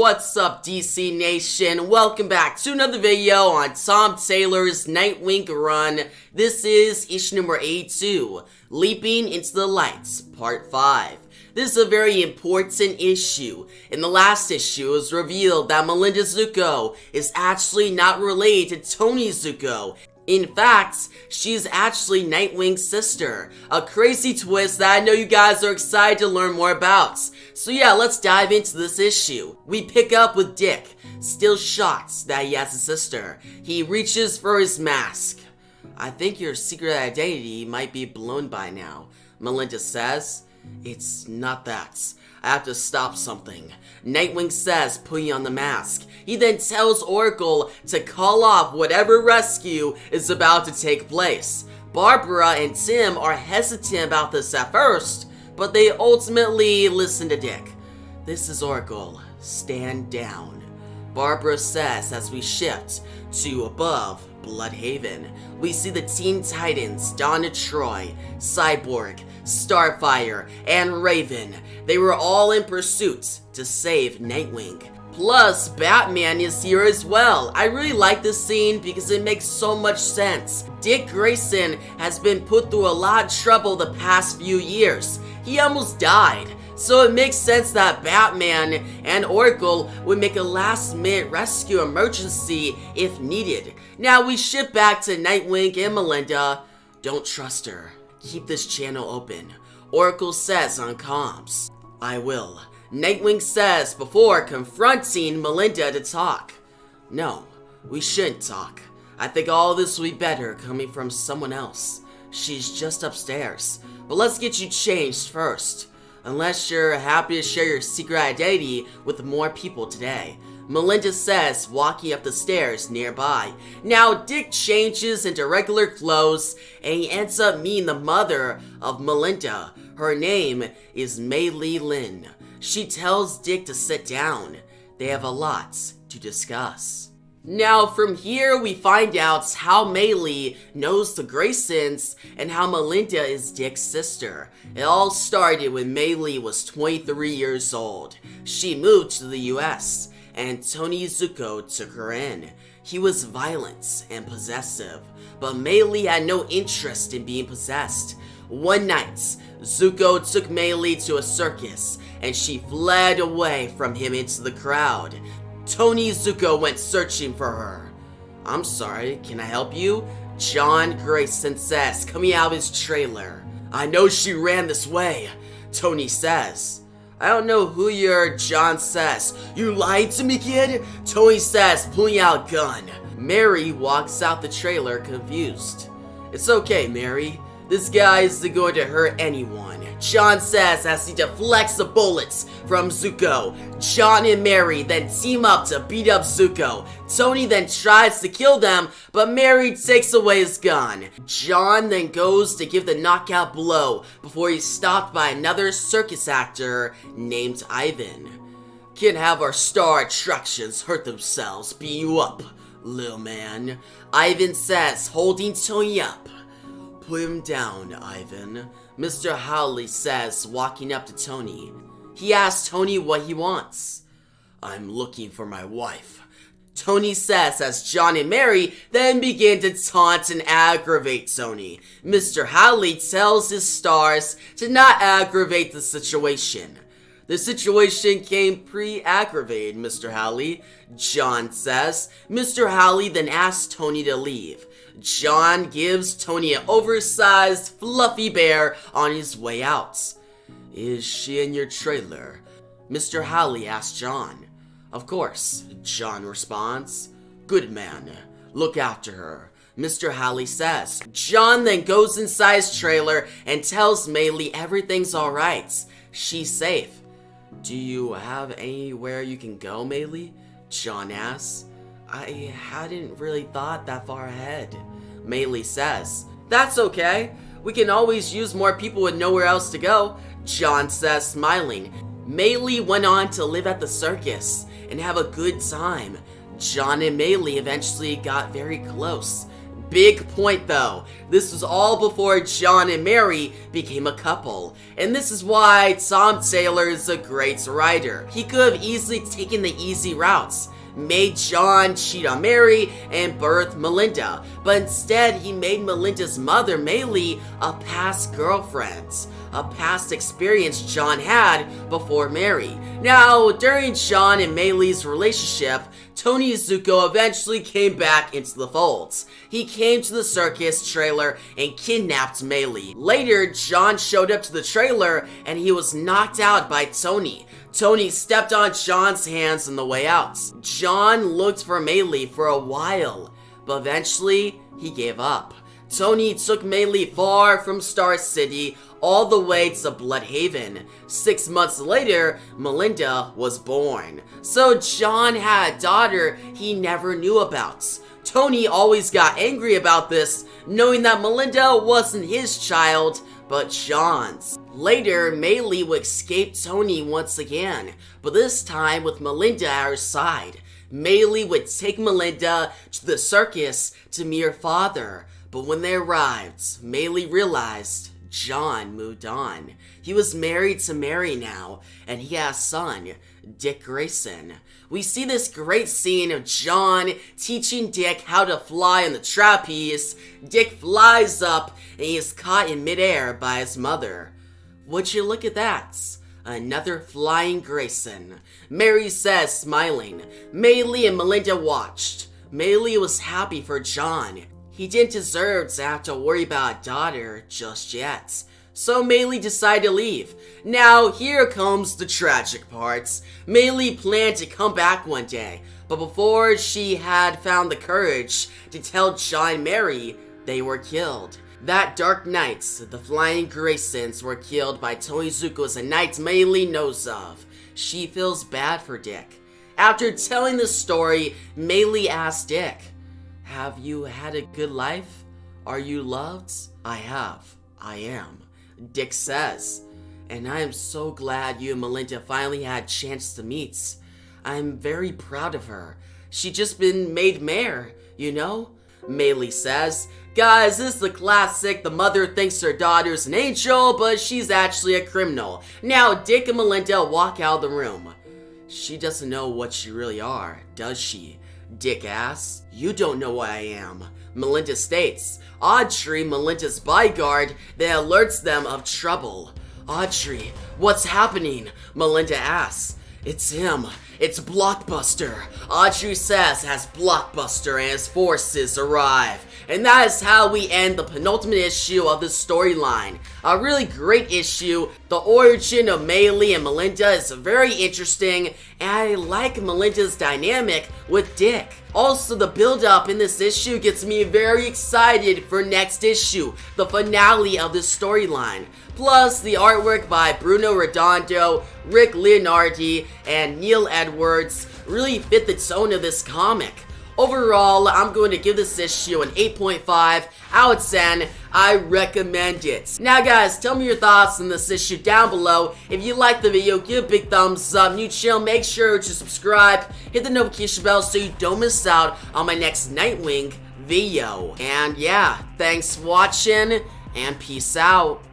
What's up, DC Nation? Welcome back to another video on Tom Taylor's Nightwing run. This is issue number 82, Leaping into the Lights, Part 5. This is a very important issue. In the last issue, it was revealed that Melinda Zucco is actually not related to Tony Zucco. In fact, she's actually Nightwing's sister. A crazy twist that I know you guys are excited to learn more about. So yeah, let's dive into this issue. We pick up with Dick, still shocked that he has a sister. He reaches for his mask. "I think your secret identity might be blown by now," Melinda says. "It's not that. I have to stop something," Nightwing says, putting on the mask. He then tells Oracle to call off whatever rescue is about to take place. Barbara and Tim are hesitant about this at first, but they ultimately listen to Dick. "This is Oracle. Stand down," Barbara says as we shift to above Bloodhaven. We see the Teen Titans, Donna Troy, Cyborg, Starfire, and Raven. They were all in pursuit to save Nightwing. Plus, Batman is here as well. I really like this scene because it makes so much sense. Dick Grayson has been put through a lot of trouble the past few years. He almost died. So it makes sense that Batman and Oracle would make a last-minute rescue emergency if needed. Now we shift back to Nightwing and Melinda. "Don't trust her. Keep this channel open," Oracle says on comms. "I will," Nightwing says before confronting Melinda to talk. "No, we shouldn't talk. I think all this will be better coming from someone else. She's just upstairs. But let's get you changed first. Unless you're happy to share your secret identity with more people today," Melinda says, walking up the stairs nearby. Now Dick changes into regular clothes and he ends up meeting the mother of Melinda. Her name is Mei Lee Lin. She tells Dick to sit down. They have a lot to discuss. Now from here we find out how Mei Lee knows the Graysons and how Melinda is Dick's sister. It all started when Mei Lee was 23 years old. She moved to the US and Tony Zucco took her in. He was violent and possessive, but Mei Lee had no interest in being possessed. One night, Zucco took Mei Lee to a circus and she fled away from him into the crowd. Tony Zucco went searching for her. "I'm sorry, can I help you?" John Grayson says, coming out of his trailer. "I know she ran this way," Tony says. "I don't know who you're," John says. "You lied to me, kid?" Tony says, pulling out a gun. Mary walks out the trailer confused. "It's okay, Mary. This guy isn't going to hurt anyone," John says as he deflects the bullets from Zucco. John and Mary then team up to beat up Zucco. Tony then tries to kill them, but Mary takes away his gun. John then goes to give the knockout blow before he's stopped by another circus actor named Ivan. "Can't have our star attractions hurt themselves beating you up, little man," Ivan says, holding Tony up. "Put him down, Ivan," Mr. Howley says, walking up to Tony. He asks Tony what he wants. "I'm looking for my wife," Tony says as John and Mary then begin to taunt and aggravate Tony. Mr. Howley tells his stars to not aggravate the situation. "The situation came pre-aggravated, Mr. Howley," John says. Mr. Howley then asks Tony to leave. John gives Tony an oversized, fluffy bear on his way out. "Is she in your trailer?" Mr. Howley asks John. "Of course," John responds. "Good man. Look after her," Mr. Howley says. John then goes inside his trailer and tells Mei Lee everything's alright. She's safe. "Do you have anywhere you can go, Mei Lee?" John asks. "I hadn't really thought that far ahead," Mei Lee says. "That's okay. We can always use more people with nowhere else to go," John says, smiling. Mei Lee went on to live at the circus and have a good time. John and Mei Lee eventually got very close. big point though, this was all before John and Mary became a couple, and this is why Tom Taylor is a great writer. He could have easily taken the easy routes, made John cheat on Mary and birth Melinda, but instead he made Melinda's mother, Maylee, a past girlfriend, a past experience John had before Mary. Now, during John and Maylee's relationship, Tony Zucco eventually came back into the fold. He came to the circus trailer and kidnapped Maylee. Later, John showed up to the trailer and he was knocked out by Tony. Tony stepped on John's hands on the way out. John looked for Maylee for a while, but eventually he gave up. Tony took Maylee far from Star City all the way to Bloodhaven. 6 months later, Melinda was born. So John had a daughter he never knew about. Tony always got angry about this, knowing that Melinda wasn't his child, but John's. Later, Maylee would escape Tony once again, but this time with Melinda at her side. Maylee would take Melinda to the circus to meet her father, but when they arrived, Maylee realized John moved on. He was married to Mary now, and he had a son, Dick Grayson. We see this great scene of John teaching Dick how to fly on the trapeze. Dick flies up and he is caught in midair by his mother. Would you look at that? Another flying Grayson. Mary says, smiling. Maylee and Melinda watched. Maylee was happy for John. He didn't deserve to have to worry about a daughter just yet. So Maylee decided to leave. Now here comes the tragic parts. Maylee planned to come back one day, but before she had found the courage to tell John and Mary, they were killed. That dark night, the flying Graysons were killed by Tony Zucco's a night Maylee knows of. She feels bad for Dick. After telling the story, Maylee asked Dick, "Have you had a good life? Are you loved?" "I have. I am," Dick says. "And I am so glad you and Melinda finally had a chance to meet. I'm very proud of her. She just been made mayor, you know?" Maylee says, "Guys, this is the classic. The mother thinks her daughter's an angel, but she's actually a criminal." Now, Dick and Melinda walk out of the room. "She doesn't know what you really are, does she?" Dick asks. "You don't know what I am," Melinda states. Audrey, Melinda's bodyguard, then alerts them of trouble. "Audrey, what's happening?" Melinda asks. "It's him. It's Blockbuster," Audrey says as Blockbuster and his forces arrive. And that is how we end the penultimate issue of this storyline. A really great issue. The origin of Maylee and Melinda is very interesting, and I like Melinda's dynamic with Dick. Also, the build-up in this issue gets me very excited for next issue, the finale of this storyline. Plus, the artwork by Bruno Redondo, Rick Leonardi, and Neil Edwards really fit the tone of this comic. Overall, I'm going to give this issue an 8.5 out of 10. I recommend it. Now guys, tell me your thoughts on this issue down below. If you liked the video, give a big thumbs up. New channel, make sure to subscribe. Hit the notification bell so you don't miss out on my next Nightwing video. And yeah, thanks for watching, and peace out.